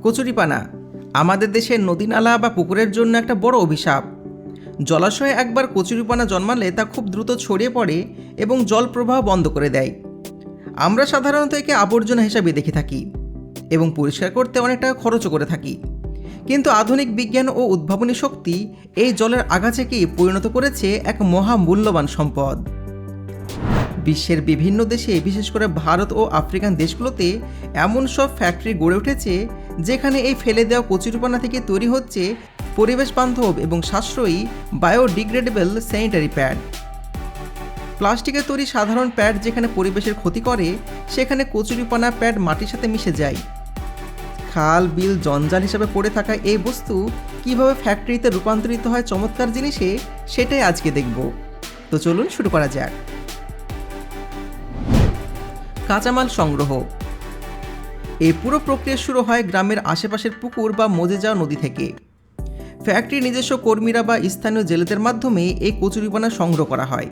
কচুরিপানা আমাদের দেশের নদী-নালা বা পুকুরের জন্য একটা বড় অভিশাপ। জলাশয়ে একবার কচুরিপানা জন্মালে তা খুব দ্রুত ছড়িয়ে পড়ে এবং জল প্রবাহ বন্ধ করে দেয়। আমরা সাধারণত একে আবর্জনা হিসাবে দেখে থাকি এবং পরিষ্কার করতে অনেক টাকা খরচও করে থাকি। কিন্তু আধুনিক বিজ্ঞান ও উদ্ভাবনী শক্তি এই জলের আগাছাকেই পরিণত করেছে এক মহামূল্যবান সম্পদ। বিশ্বের বিভিন্ন দেশে, বিশেষ করে ভারত ও আফ্রিকান দেশগুলোতে এমন সব ফ্যাক্টরি গড়ে উঠেছে যেখানে এই ফেলে দেওয়া কচুরিপানা থেকে তৈরি হচ্ছে পরিবেশ বান্ধব এবং সাশ্রয়ী বায়োডিগ্রেডেবল স্যানিটারি প্যাড। প্লাস্টিকের তৈরি সাধারণ প্যাড যেখানে পরিবেশের ক্ষতি করে, সেখানে কচুরিপানা প্যাড মাটির সাথে মিশে যায়। খাল, বিল জঞ্জাল হিসাবে পড়ে থাকা এই বস্তু কিভাবে ফ্যাক্টরিতে রূপান্তরিত হয় চমৎকার জিনিসে, সেটাই আজকে দেখব। তো চলুন শুরু করা যাক। কাঁচামাল সংগ্রহ। এই পুরো প্রক্রিয়া শুরু হয় গ্রামের আশেপাশের পুকুর বা মজে যাওয়া নদী থেকে। ফ্যাক্টরির নিজস্ব কর্মীরা বা স্থানীয় জেলেদের মাধ্যমে এই কচুরিপানা সংগ্রহ করা হয়।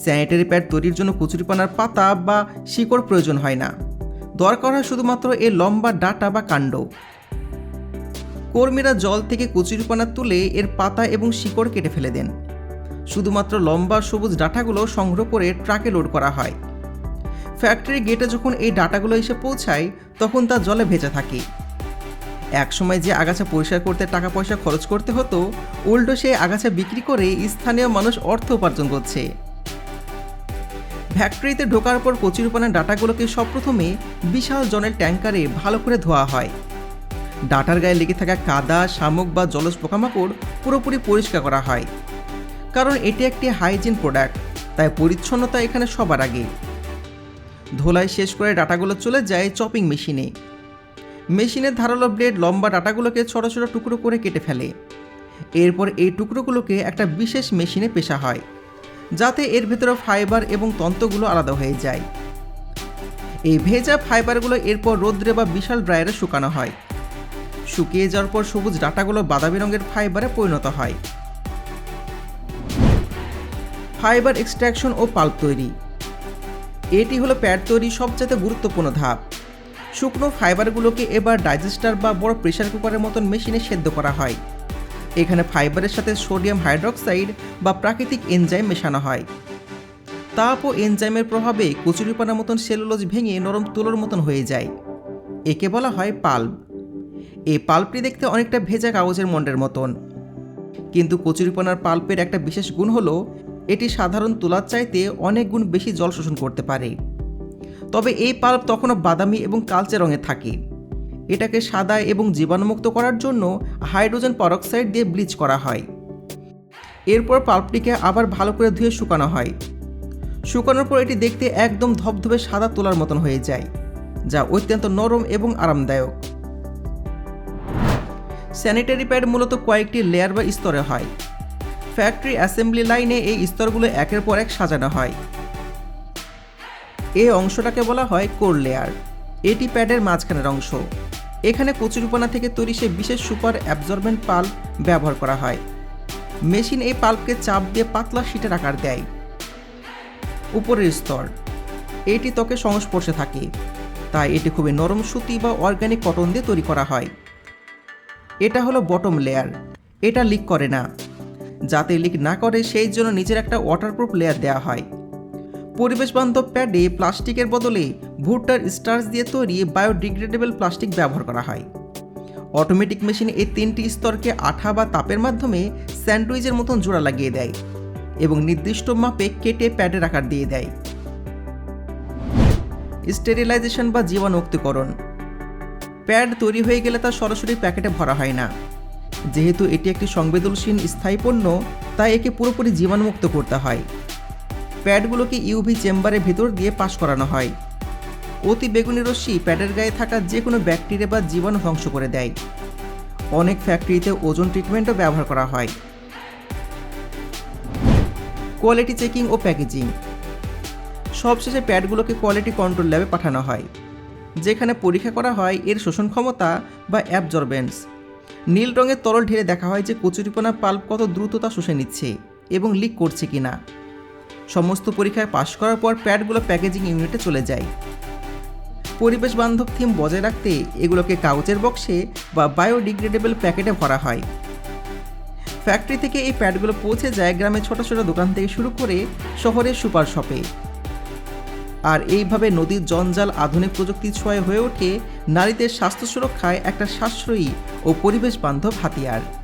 স্যানিটারি প্যাড তৈরির জন্য কচুরিপানার পাতা বা শিকড় প্রয়োজন হয় না, দরকার হয় শুধুমাত্র এর লম্বা ডাঁটা বা কাণ্ড। কর্মীরা জল থেকে কচুরিপানা তুলে এর পাতা এবং শিকড় কেটে ফেলে দেন। শুধুমাত্র লম্বা সবুজ ডাঁটাগুলো সংগ্রহ করে ট্রাকে লোড করা হয়। ফ্যাক্টরির গেটে যখন এই ডাঁটাগুলো এসে পৌঁছায়, তখন তা জলে ভেজা থাকে। একসময় যে আগাছা পরিষ্কার করতে টাকা পয়সা খরচ করতে হতো, উল্টো সেই আগাছা বিক্রি করে স্থানীয় মানুষ অর্থ উপার্জন করছে। ফ্যাক্টরিতে ঢোকার পর কচুরিপানার ডাঁটাগুলোকে সবপ্রথমে বিশাল জলের ট্যাঙ্কারে ভালো করে ধোয়া হয়। ডাঁটার গায়ে লেগে থাকা কাদা, শামুক বা জলজ পোকামাকড় পুরোপুরি পরিষ্কার করা হয়। কারণ এটি একটি হাইজিন প্রোডাক্ট, তাই পরিচ্ছন্নতা এখানে সবার আগে। ধোলাই শেষ করে ডাঁটাগুলো চলে যায় চপিং মেশিনে। মেশিনের ধারালো ব্লেড লম্বা ডাঁটাগুলোকে ছোট ছোট টুকরো করে কেটে ফেলে। এরপর এই টুকরোগুলোকে একটা বিশেষ মেশিনে পেষা হয়, যাতে এর ভেতরে ফাইবার এবং তন্তুগুলো আলাদা হয়ে যায়। এই ভেজা ফাইবারগুলো এরপর রোদ্রে বা বিশাল ড্রায়ারে শুকানো হয়। শুকিয়ে যাওয়ার পর সবুজ ডাঁটাগুলো বাদামি রঙের ফাইবারে পরিণত হয়। ফাইবার এক্সট্রাকশন ও পাল্প তৈরি। এটি হলো প্যাড তৈরির সবচেয়ে গুরুত্বপূর্ণ ধাপ। শুকনো ফাইবারগুলোকে এবার ডাইজেস্টার বা বড় প্রেসার কুকারের মতন মেশিনে সেদ্ধ করা হয়। এখানে ফাইবারের সাথে সোডিয়াম হাইড্রক্সাইড বা প্রাকৃতিক এনজাইম মেশানো হয়। তাপ ও এনজাইমের প্রভাবে কচুরিপানার মতন সেলুলোজ ভেঙে নরম তুলোর মতন হয়ে যায়। একে বলা হয় পাল্প। এই পাল্পটি দেখতে অনেকটা ভেজা কাগজের মন্ডের মতন, কিন্তু কচুরিপানার পাল্পের একটা বিশেষ গুণ হলো এটি সাধারণ তুলার চাইতে অনেক গুণ বেশি জল শোষণ করতে পারে। তবে এই পাল্প তখনও বাদামি এবং কালচে রঙের থাকে। এটাকে সাদা এবং জীবাণুমুক্ত করার জন্য হাইড্রোজেন পারক্সাইড দিয়ে ব্লিচ করা হয়। এরপর পাল্পটিকে আবার ভালো করে ধুয়ে শুকানো হয়। শুকানোর পর এটি দেখতে একদম ধবধবে সাদা তুলার মতন হয়ে যায়, যা অত্যন্ত নরম এবং আরামদায়ক। স্যানিটারি প্যাড মূলত কয়েকটি লেয়ার বা স্তরে হয়। ফ্যাক্টরি অ্যাসেম্বলি লাইনে এই স্তরগুলো একের পর এক সাজানো হয়। এই অংশটাকে বলা হয় কোর লেয়ার। এটি প্যাডের মাঝখানের অংশ। এখানে কচুরিপানা থেকে তৈরি সেই বিশেষ সুপার অ্যাবজর্বেন্ট পাল্প ব্যবহার করা হয়। মেশিন এই পাল্পকে চাপ দিয়ে পাতলা শীটের আকার দেয়। উপরের স্তর, এটি ত্বকের সংস্পর্শে থাকে, তাই এটি খুবই নরম সুতি বা অর্গানিক কটন দিয়ে তৈরি করা হয়। এটা হলো বটম লেয়ার। এটা লিক করে না। যাতে লিক না করে সেই জন্য নিচের একটা ওয়াটারপ্রুফ লেয়ার দেওয়া হয়। পরিবেশ বান্ধব প্যাডে প্লাস্টিকের বদলে ভুট্টার স্টার্চ দিয়ে তৈরি বায়োডিগ্রেডেবল প্লাস্টিক ব্যবহার করা হয়। অটোমেটিক মেশিন এই তিনটি স্তরকে আঠা বা তাপের মাধ্যমে স্যান্ডউইচের মতন জোড়া লাগিয়ে দেয় এবং নির্দিষ্ট মাপে কেটে প্যাডের আকার দিয়ে দেয়। স্টেরিলাইজেশন বা জীবাণুমুক্তকরণ। প্যাড তৈরি হয়ে গেলে তা সরাসরি প্যাকেটে ভরা হয় না। যেহেতু এটি একটি সংবেদনশীল স্থায়ী পণ্য, তাই একে পুরোপুরি জীবাণুমুক্ত করতে হয়। প্যাডগুলোকে ইউভি চেম্বারের ভেতর দিয়ে পাস করানো হয়। অতি বেগুনি রশ্মি প্যাডের গায়ে থাকা যে কোনো ব্যাকটেরিয়া বা জীবাণু ধ্বংস করে দেয়। অনেক ফ্যাক্টরিতে ওজোন ট্রিটমেন্টও ব্যবহার করা হয়। কোয়ালিটি চেকিং ও প্যাকেজিং। সবশেষে প্যাডগুলোকে কোয়ালিটি কন্ট্রোল ল্যাবে পাঠানো হয়, যেখানে পরীক্ষা করা হয় এর শোষণ ক্ষমতা বা অ্যাবজর্বেন্স। নীল রঙের তরল ঢেলে দেখা হয় যে কচুরিপানা পাল্প কত দ্রুততা শুষে নিচ্ছে এবং লিক করছে কিনা। সমস্ত পরীক্ষায় পাশ করার পর প্যাডগুলো প্যাকেজিং ইউনিটে চলে যায়। পরিবেশ বান্ধব থিম বজায় রাখতে এগুলোকে কাগজের বক্সে বা বায়োডিগ্রেডেবল প্যাকেটে ভরা হয়। ফ্যাক্টরি থেকে এই প্যাডগুলো পৌঁছে যায় গ্রামে ছোট ছোট দোকান থেকে শুরু করে শহরের সুপার শপে। আর এইভাবে নদীর জঞ্জাল আধুনিক প্রযুক্তির ছোঁয়ায় হয়ে ওঠে নারীদের স্বাস্থ্য সুরক্ষায় একটা সাশ্রয়ী ও পরিবেশ বান্ধব হাতিয়ার।